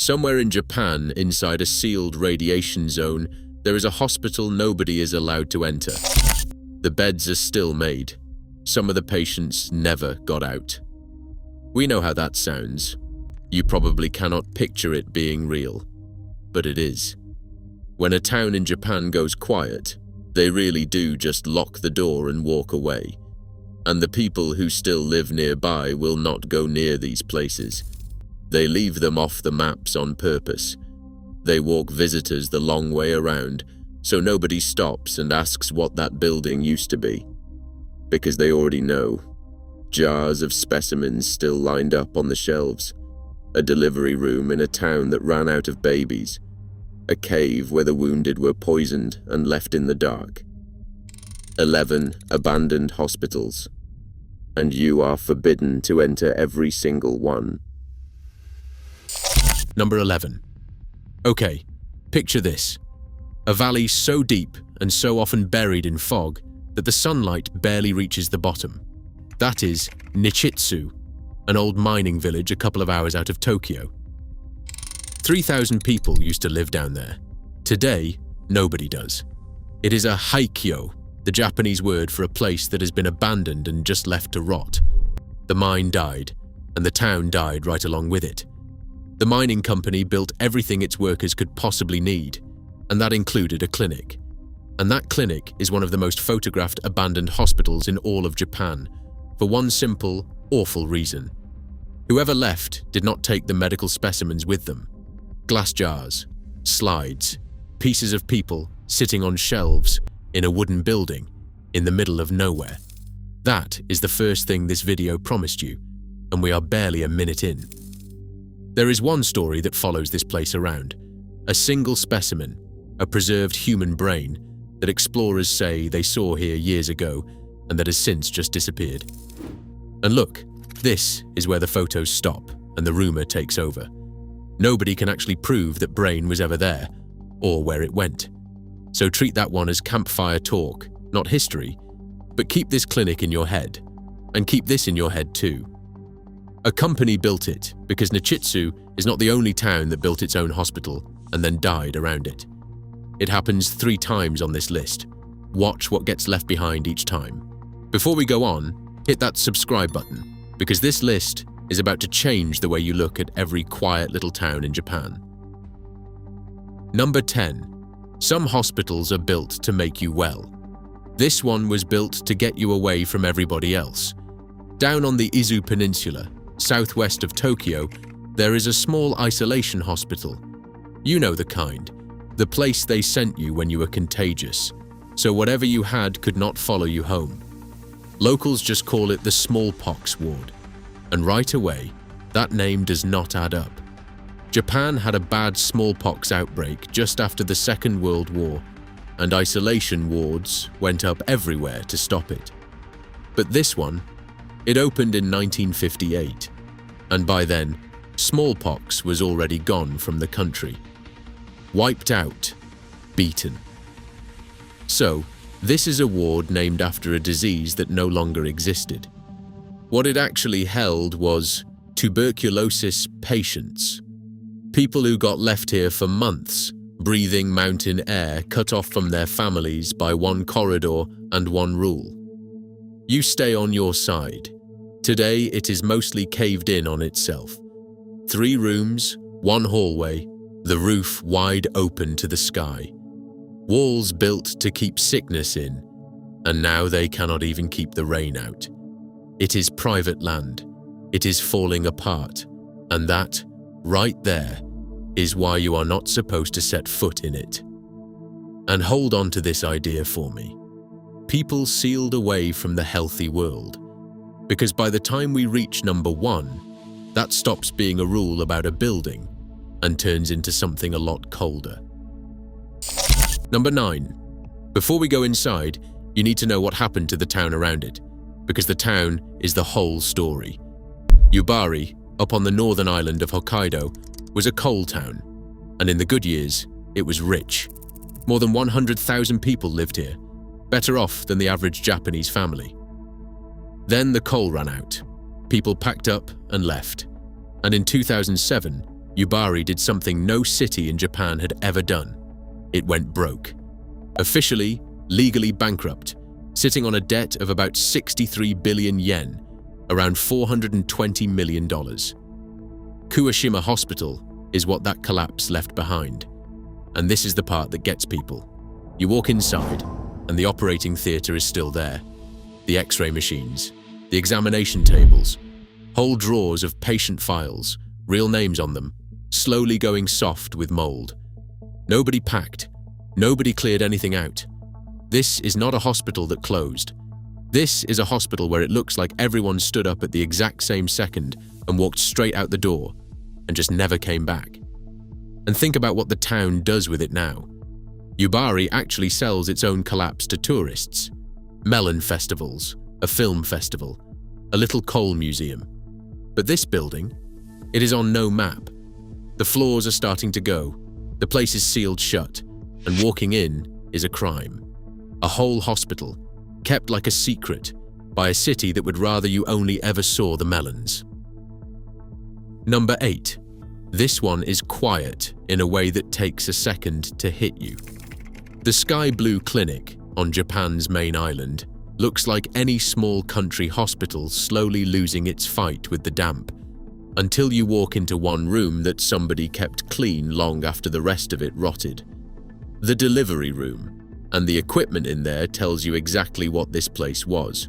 Somewhere in Japan, inside a sealed radiation zone, there is a hospital nobody is allowed to enter. The beds are still made. Some of the patients never got out. We know how that sounds. You probably cannot picture it being real, but it is. When a town in Japan goes quiet, they really do just lock the door and walk away. And the people who still live nearby will not go near these places. They leave them off the maps on purpose. They walk visitors the long way around, so nobody stops and asks what that building used to be. Because they already know. Jars of specimens still lined up on the shelves. A delivery room in a town that ran out of babies. A cave where the wounded were poisoned and left in the dark. 11 abandoned hospitals. And you are forbidden to enter every single one. Number 11. Okay, picture this. A valley so deep and so often buried in fog that the sunlight barely reaches the bottom. That is Nichitsu, an old mining village a couple of hours out of Tokyo. 3,000 people used to live down there. Today, nobody does. It is a haikyo, the Japanese word for a place that has been abandoned and just left to rot. The mine died, and the town died right along with it. The mining company built everything its workers could possibly need, and that included a clinic. And that clinic is one of the most photographed abandoned hospitals in all of Japan, for one simple, awful reason. Whoever left did not take the medical specimens with them. Glass jars, slides, pieces of people sitting on shelves in a wooden building in the middle of nowhere. That is the first thing this video promised you, and we are barely a minute in. There is one story that follows this place around, a single specimen, a preserved human brain that explorers say they saw here years ago and that has since just disappeared. And look, this is where the photos stop and the rumor takes over. Nobody can actually prove that brain was ever there or where it went. So treat that one as campfire talk, not history, but keep this clinic in your head, and keep this in your head too. A company built it because Nichitsu is not the only town that built its own hospital and then died around it. It happens 3 times on this list. Watch what gets left behind each time. Before we go on, hit that subscribe button, because this list is about to change the way you look at every quiet little town in Japan. Number 10. Some hospitals are built to make you well. This one was built to get you away from everybody else. Down on the Izu Peninsula, southwest of Tokyo, there is a small isolation hospital. You know the kind, the place they sent you when you were contagious, so whatever you had could not follow you home. Locals just call it the smallpox ward, and right away, that name does not add up. Japan had a bad smallpox outbreak just after the Second World War, and isolation wards went up everywhere to stop it. But this one, it opened in 1958, and by then, smallpox was already gone from the country. Wiped out, beaten. So, this is a ward named after a disease that no longer existed. What it actually held was tuberculosis patients. People who got left here for months, breathing mountain air cut off from their families by one corridor and one rule. You stay on your side. Today it is mostly caved in on itself. 3 rooms, 1 hallway, the roof wide open to the sky. Walls built to keep sickness in, and now they cannot even keep the rain out. It is private land. It is falling apart, and that, right there, is why you are not supposed to set foot in it. And hold on to this idea for me. People sealed away from the healthy world, because by the time we reach number 1, that stops being a rule about a building and turns into something a lot colder. Number 9. Before we go inside, you need to know what happened to the town around it, because the town is the whole story. Yubari, up on the northern island of Hokkaido, was a coal town, and in the good years, it was rich. More than 100,000 people lived here, better off than the average Japanese family. Then the coal ran out. People packed up and left, and in 2007, Yubari did something no city in Japan had ever done. It went broke. Officially, legally bankrupt, sitting on a debt of about 63 billion yen, around $420 million. Kuwashima Hospital is what that collapse left behind. And this is the part that gets people. You walk inside, and the operating theatre is still there. The X-ray machines, the examination tables, whole drawers of patient files, real names on them, slowly going soft with mold. Nobody packed. Nobody cleared anything out. This is not a hospital that closed. This is a hospital where it looks like everyone stood up at the exact same second and walked straight out the door and just never came back. And think about what the town does with it now. Yubari actually sells its own collapse to tourists. Melon festivals, a film festival, a little coal museum. But this building, it is on no map. The floors are starting to go, the place is sealed shut, and walking in is a crime. A whole hospital, kept like a secret, by a city that would rather you only ever saw the melons. Number 8. This one is quiet in a way that takes a second to hit you. The Sky Blue Clinic on Japan's main island looks like any small country hospital slowly losing its fight with the damp, until you walk into one room that somebody kept clean long after the rest of it rotted. The delivery room, and the equipment in there tells you exactly what this place was.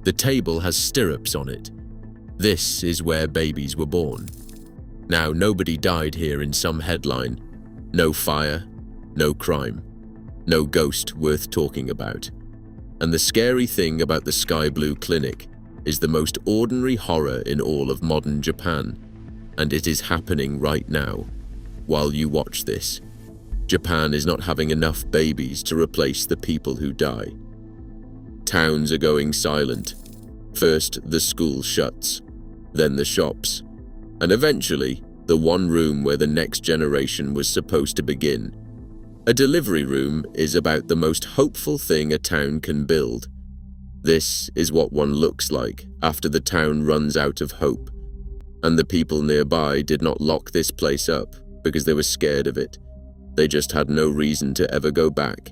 The table has stirrups on it. This is where babies were born. Now, nobody died here in some headline. No fire, no crime, no ghost worth talking about. And the scary thing about the Sky Blue Clinic is the most ordinary horror in all of modern Japan, and it is happening right now, while you watch this. Japan is not having enough babies to replace the people who die. Towns are going silent. First, the school shuts, then the shops, and eventually, the one room where the next generation was supposed to begin. A delivery room is about the most hopeful thing a town can build. This is what one looks like after the town runs out of hope. And the people nearby did not lock this place up because they were scared of it. They just had no reason to ever go back.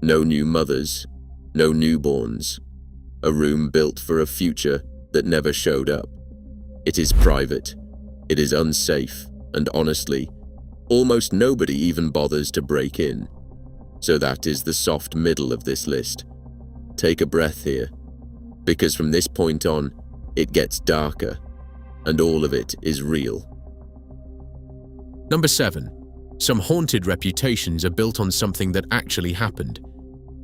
No new mothers, no newborns. A room built for a future that never showed up. It is private. It is unsafe, and honestly, almost nobody even bothers to break in. So that is the soft middle of this list. Take a breath here, because from this point on, it gets darker, and all of it is real. Number 7. Some haunted reputations are built on something that actually happened.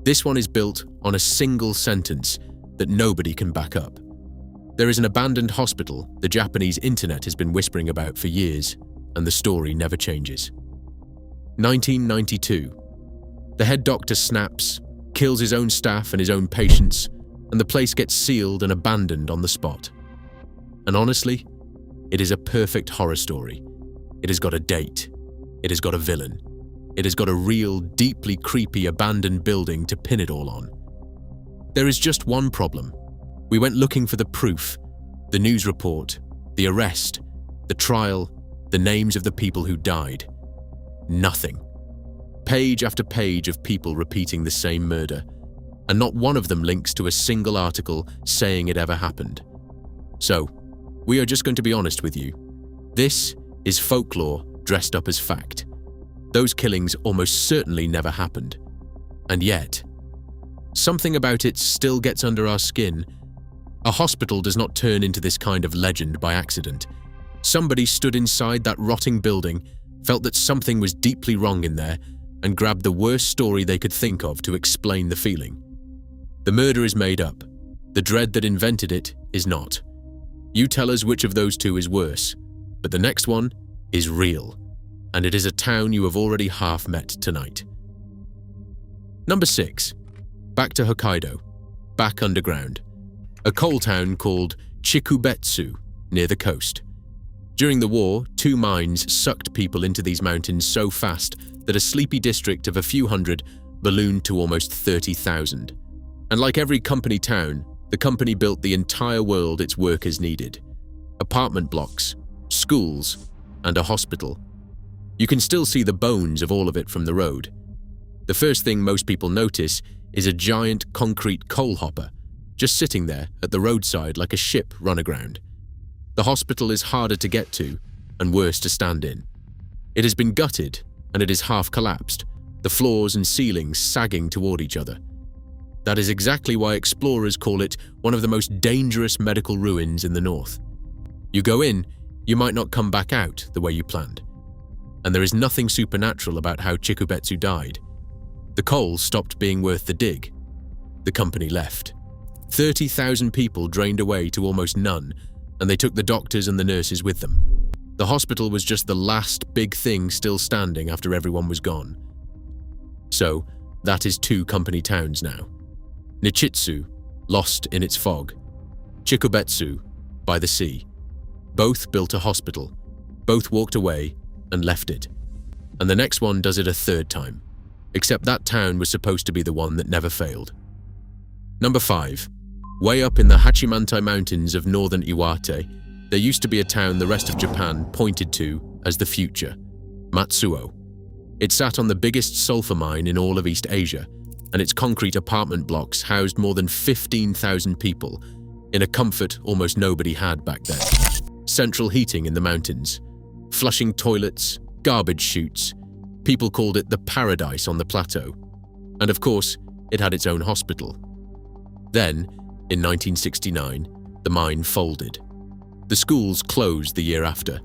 This one is built on a single sentence that nobody can back up. There is an abandoned hospital the Japanese internet has been whispering about for years, and the story never changes. 1992. The head doctor snaps, kills his own staff and his own patients, and the place gets sealed and abandoned on the spot. And honestly, it is a perfect horror story. It has got a date. It has got a villain. It has got a real, deeply creepy abandoned building to pin it all on. There is just one problem. We went looking for the proof, the news report, the arrest, the trial, the names of the people who died. Nothing. Page after page of people repeating the same murder, and not one of them links to a single article saying it ever happened. So, we are just going to be honest with you. This is folklore dressed up as fact. Those killings almost certainly never happened. And yet, something about it still gets under our skin. A hospital does not turn into this kind of legend by accident. Somebody stood inside that rotting building, felt that something was deeply wrong in there, and grabbed the worst story they could think of to explain the feeling. The murder is made up. The dread that invented it is not. You tell us which of those two is worse, but the next one is real, and it is a town you have already half met tonight. Number 6. Back to Hokkaido, back underground. A coal town called Chikubetsu, near the coast. During the war, 2 mines sucked people into these mountains so fast that a sleepy district of a few hundred ballooned to almost 30,000. And like every company town, the company built the entire world its workers needed. Apartment blocks, schools, and a hospital. You can still see the bones of all of it from the road. The first thing most people notice is a giant concrete coal hopper, just sitting there at the roadside like a ship run aground. The hospital is harder to get to and worse to stand in. It has been gutted and it is half collapsed, the floors and ceilings sagging toward each other. That is exactly why explorers call it one of the most dangerous medical ruins in the north. You go in, you might not come back out the way you planned. And there is nothing supernatural about how Chikubetsu died. The coal stopped being worth the dig. The company left. 30,000 people drained away to almost none, and they took the doctors and the nurses with them. The hospital was just the last big thing still standing after everyone was gone. So, that is 2 company towns now. Nichitsu, lost in its fog. Chikubetsu, by the sea. Both built a hospital. Both walked away and left it. And the next one does it a 3rd time. Except that town was supposed to be the one that never failed. Number 5. Way up in the Hachimantai Mountains of northern Iwate, there used to be a town the rest of Japan pointed to as the future, Matsuo. It sat on the biggest sulfur mine in all of East Asia, and its concrete apartment blocks housed more than 15,000 people, in a comfort almost nobody had back then. Central heating in the mountains, flushing toilets, garbage chutes. People called it the paradise on the plateau. And of course, it had its own hospital. Then, in 1969, the mine folded. The schools closed the year after.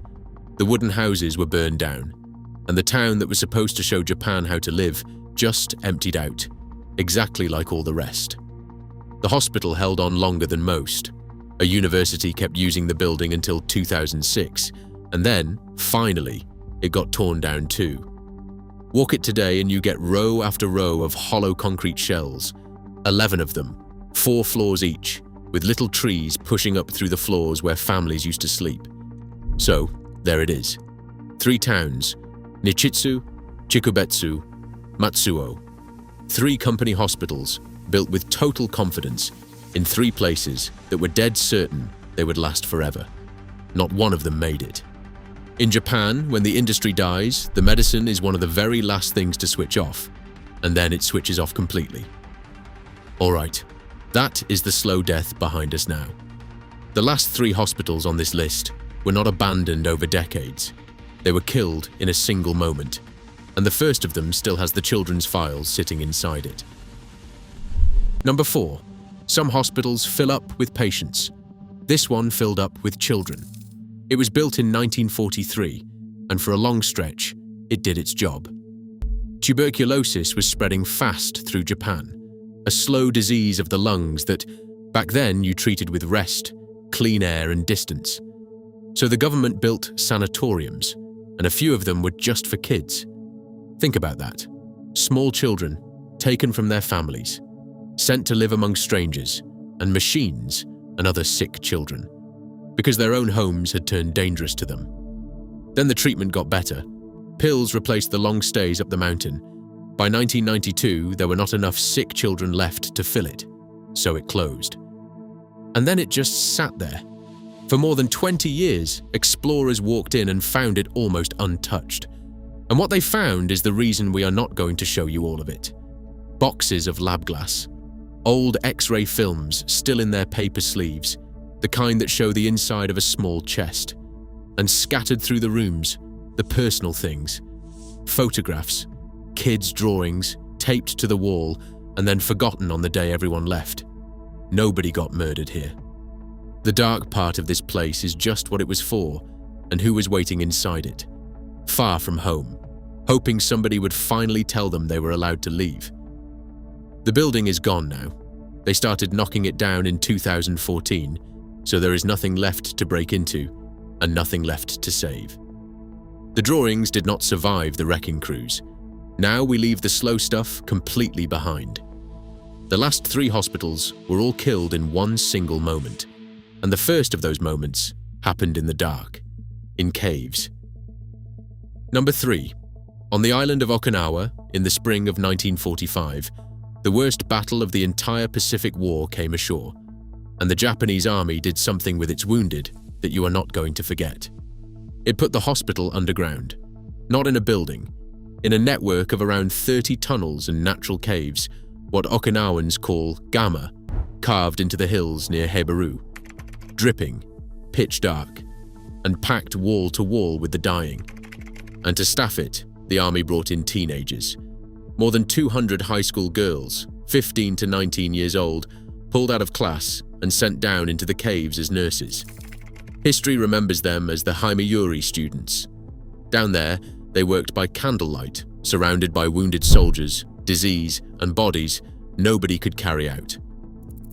The wooden houses were burned down, and the town that was supposed to show Japan how to live just emptied out, exactly like all the rest. The hospital held on longer than most. A university kept using the building until 2006, and then, finally, it got torn down too. Walk it today and you get row after row of hollow concrete shells, 11 of them, 4 floors each, with little trees pushing up through the floors where families used to sleep. So, there it is. 3 towns, Nichitsu, Chikubetsu, Matsuo. 3 company hospitals built with total confidence in 3 places that were dead certain they would last forever. Not one of them made it. In Japan, when the industry dies, the medicine is one of the very last things to switch off, and then it switches off completely. Alright, that is the slow death behind us now. The last 3 hospitals on this list were not abandoned over decades. They were killed in a single moment, and the first of them still has the children's files sitting inside it. Number 4. Some hospitals fill up with patients. This one filled up with children. It was built in 1943, and for a long stretch, it did its job. Tuberculosis was spreading fast through Japan, a slow disease of the lungs that, back then, you treated with rest, clean air, and distance. So the government built sanatoriums, and a few of them were just for kids. Think about that. Small children, taken from their families, sent to live among strangers, and machines, and other sick children, because their own homes had turned dangerous to them. Then the treatment got better. Pills replaced the long stays up the mountain. By 1992, there were not enough sick children left to fill it, so it closed. And then it just sat there. For more than 20 years, explorers walked in and found it almost untouched. And what they found is the reason we are not going to show you all of it. Boxes of lab glass, old X-ray films still in their paper sleeves, the kind that show the inside of a small chest, and scattered through the rooms, the personal things, photographs, kids' drawings, taped to the wall, and then forgotten on the day everyone left. Nobody got murdered here. The dark part of this place is just what it was for, and who was waiting inside it, far from home, hoping somebody would finally tell them they were allowed to leave. The building is gone now. They started knocking it down in 2014, so there is nothing left to break into, and nothing left to save. The drawings did not survive the wrecking crews. Now we leave the slow stuff completely behind. The last 3 hospitals were all killed in one single moment, and the first of those moments happened in the dark, in caves. Number 3. On the island of Okinawa, in the spring of 1945, the worst battle of the entire Pacific War came ashore, and the Japanese army did something with its wounded that you are not going to forget. It put the hospital underground, not in a building, in a network of around 30 tunnels and natural caves, what Okinawans call gama, carved into the hills near Hebaru, dripping, pitch dark, and packed wall to wall with the dying. And to staff it, the army brought in teenagers. More than 200 high school girls, 15 to 19 years old, pulled out of class and sent down into the caves as nurses. History remembers them as the Haimayuri students. Down there, they worked by candlelight, surrounded by wounded soldiers, disease, and bodies nobody could carry out.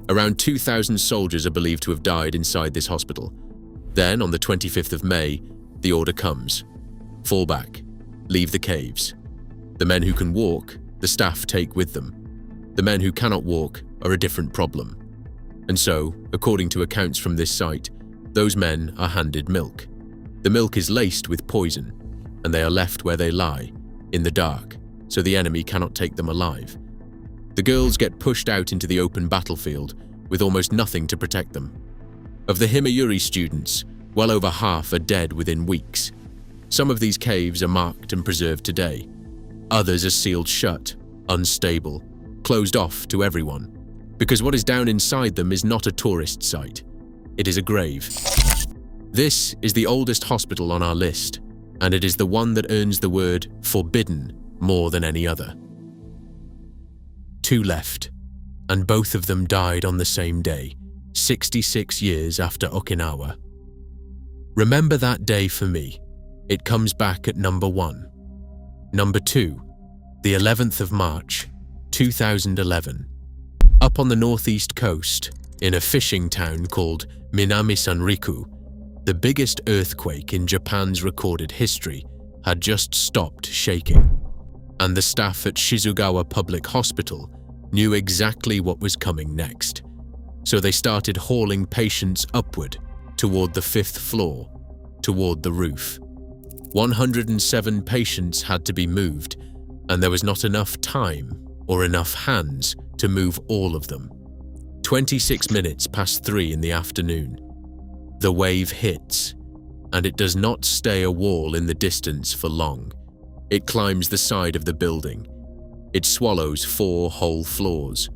Around 2,000 soldiers are believed to have died inside this hospital. Then, on the 25th of May, the order comes. Fall back. Leave the caves. The men who can walk, the staff take with them. The men who cannot walk are a different problem. And so, according to accounts from this site, those men are handed milk. The milk is laced with poison, and they are left where they lie, in the dark, so the enemy cannot take them alive. The girls get pushed out into the open battlefield with almost nothing to protect them. Of the Haimayuri students, well over half are dead within weeks. Some of these caves are marked and preserved today. Others are sealed shut, unstable, closed off to everyone, because what is down inside them is not a tourist site. It is a grave. This is the oldest hospital on our list, and it is the one that earns the word forbidden more than any other. 2 left, and both of them died on the same day, 66 years after Okinawa. Remember that day for me. It comes back at number 1. Number 2, the 11th of March, 2011. Up on the northeast coast, in a fishing town called Minami Sanriku, the biggest earthquake in Japan's recorded history had just stopped shaking, and the staff at Shizugawa Public Hospital knew exactly what was coming next. So they started hauling patients upward toward the 5th floor, toward the roof. 107 patients had to be moved, and there was not enough time or enough hands to move all of them. 26 minutes past 3 in the afternoon. The wave hits, and it does not stay a wall in the distance for long. It climbs the side of the building. It swallows 4 whole floors.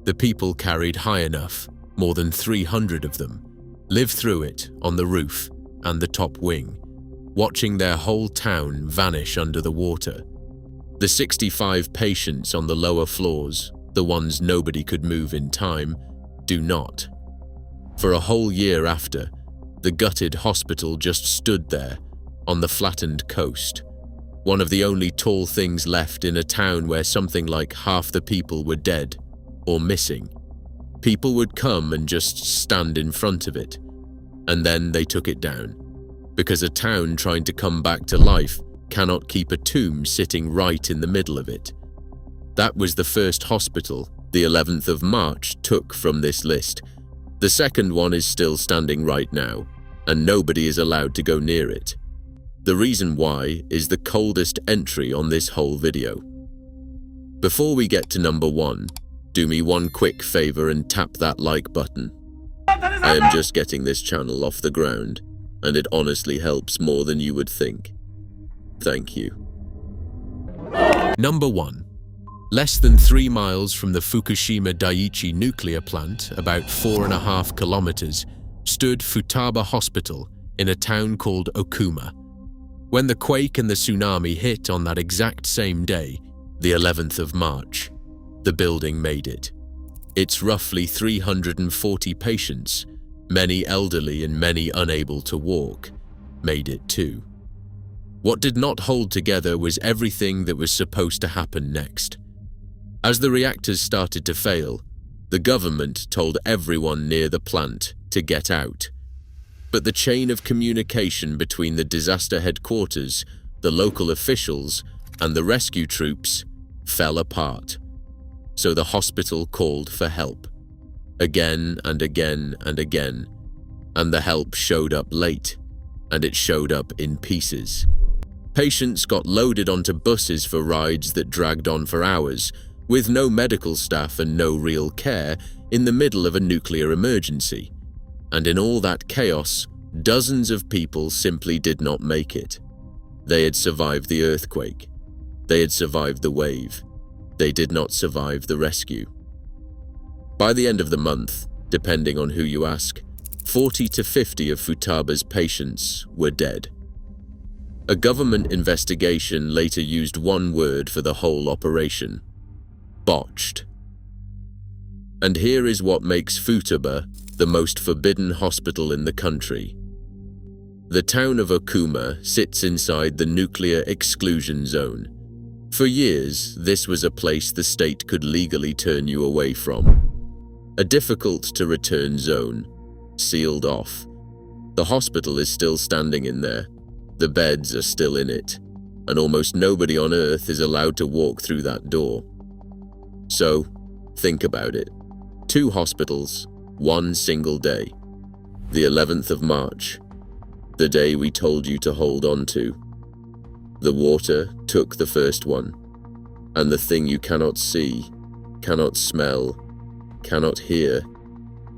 The people carried high enough, more than 300 of them, live through it on the roof and the top wing, watching their whole town vanish under the water. The 65 patients on the lower floors, the ones nobody could move in time, do not. For a whole year after, the gutted hospital just stood there, on the flattened coast, one of the only tall things left in a town where something like half the people were dead or missing. People would come and just stand in front of it, and then they took it down, because a town trying to come back to life cannot keep a tomb sitting right in the middle of it. That was the first hospital the 11th of March took from this list. The second one is still standing right now, and nobody is allowed to go near it. The reason why is the coldest entry on this whole video. Before we get to number 1, do me one quick favor and tap that like button. I am just getting this channel off the ground, and it honestly helps more than you would think. Thank you. Number 1. Less than 3 miles from the Fukushima Daiichi nuclear plant, about 4.5 kilometers, stood Futaba Hospital in a town called Okuma. When the quake and the tsunami hit on that exact same day, the 11th of March, the building made it. It's roughly 340 patients, many elderly and many unable to walk, made it too. What did not hold together was everything that was supposed to happen next. As the reactors started to fail, the government told everyone near the plant to get out. But the chain of communication between the disaster headquarters, the local officials, and the rescue troops fell apart. So the hospital called for help, again and again and again, and the help showed up late, and it showed up in pieces. Patients got loaded onto buses for rides that dragged on for hours, with no medical staff and no real care, in the middle of a nuclear emergency. And in all that chaos, Dozens of people simply did not make it. They had survived the earthquake. They had survived the wave. They did not survive the rescue. By the end of the month, depending on who you ask, 40 to 50 of Futaba's patients were dead. A government investigation later used one word for the whole operation: botched. And here is what makes Futaba the most forbidden hospital in the country. The town of Okuma sits inside the nuclear exclusion zone. For years, this was a place the state could legally turn you away from. A difficult-to-return zone, sealed off. The hospital is still standing in there. The beds are still in it, and almost nobody on Earth is allowed to walk through that door. So, think about it. 2 hospitals, 1 single day. The 11th of March, the day we told you to hold on to. The water took the first one, and the thing you cannot see, cannot smell, cannot hear,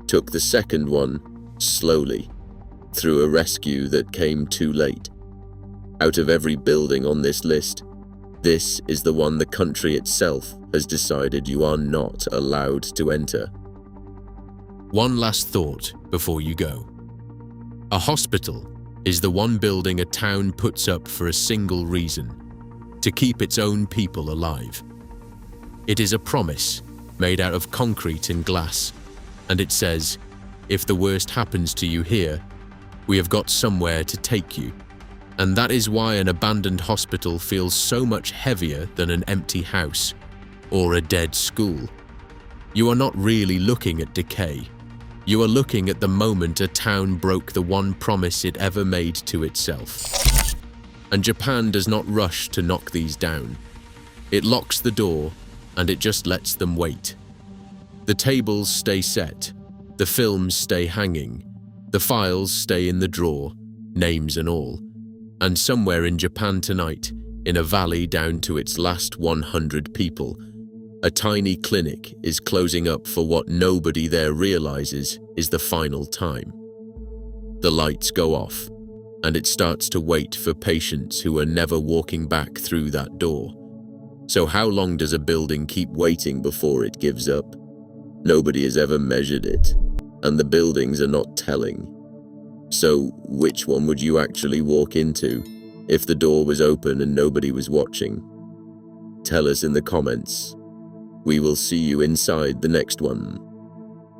took the second one slowly, through a rescue that came too late. Out of every building on this list, this is the one the country itself has decided you are not allowed to enter. One last thought before you go. A hospital is the one building a town puts up for a single reason: to keep its own people alive. It is a promise made out of concrete and glass, and it says, if the worst happens to you here, we have got somewhere to take you. And that is why an abandoned hospital feels so much heavier than an empty house or a dead school. You are not really looking at decay. You are looking at the moment a town broke the one promise it ever made to itself. And Japan does not rush to knock these down. It locks the door, and it just lets them wait. The tables stay set, the films stay hanging, the files stay in the drawer, names and all. And somewhere in Japan tonight, in a valley down to its last 100 people, a tiny clinic is closing up for what nobody there realizes is the final time. The lights go off, and it starts to wait for patients who are never walking back through that door. So how long does a building keep waiting before it gives up? Nobody has ever measured it, and the buildings are not telling. So which one would you actually walk into if the door was open and nobody was watching? Tell us in the comments. We will see you inside the next one.